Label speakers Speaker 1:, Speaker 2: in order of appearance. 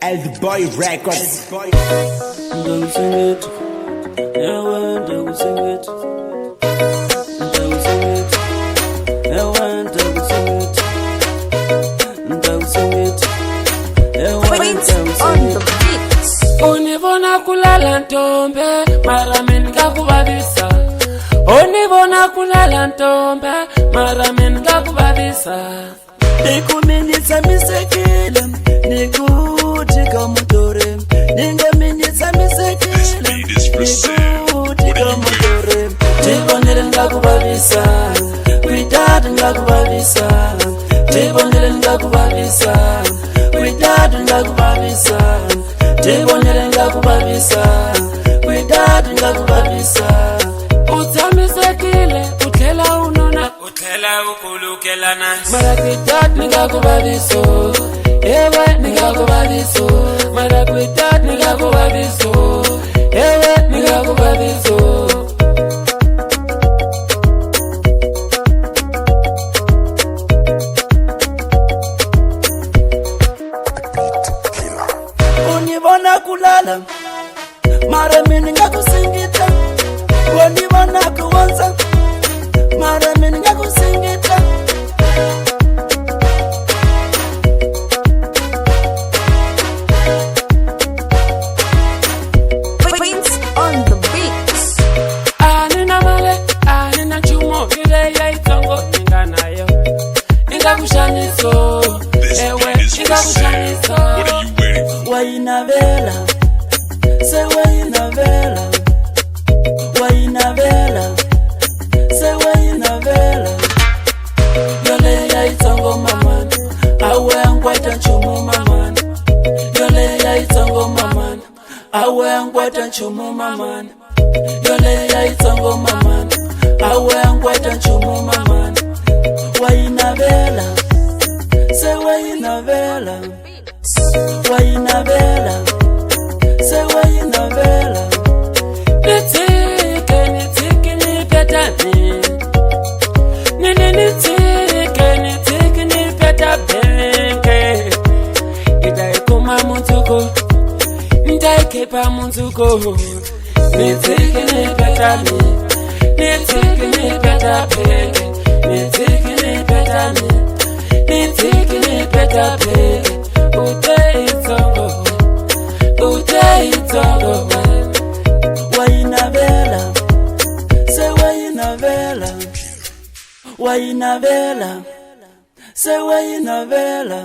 Speaker 1: El Boy Records.
Speaker 2: Univona kulala ntombe mara mina ngakuvavisa. Univona kulala ntombe mara mina ngakuvavisa.
Speaker 3: Nikuminyisa misekile nikuthi kamutore ningaminyisa misekile nikuthi kamutore tibonele ngakuvavisa kwitatu ngakuvavisa tibonele ngakuvavisa kwitatu ngakuvavisa tibonele ngakuvavisa kwitatu ngakuvavisa utsamisekile uthlela unona uthlela ukulukelana mara kwitatu ngakuvavisa ewe ngakuvavisa mara kwitatu ngakuvavisa ewe ngakuvavisa univona kulala mara mina ngakusingita univona kuwanza mara mina ngakusingita
Speaker 4: Prince on the beats.
Speaker 2: anina male anina chumo ile ya itongo ninganayo ingakushaniso ewe ingakushaniso
Speaker 3: wainavela se wainavela wainavela se wainavela yole ya itongo mamani awe ngwata chumu mamani yole ya itongo mamani awe ngwata chumu mamani yole ya itongo mamani awe ngwata chumu mamani wainavela se wainavela wainavela se wainavela
Speaker 2: nitike nipetani nitike nipeta benke idaikuma munzuko ndaikepa munzuko nitike nipetani nitike nipeta benke nitike nipetani nitike nipeta benke uteitongo
Speaker 3: wainavela se wainavela wainavela se wainavela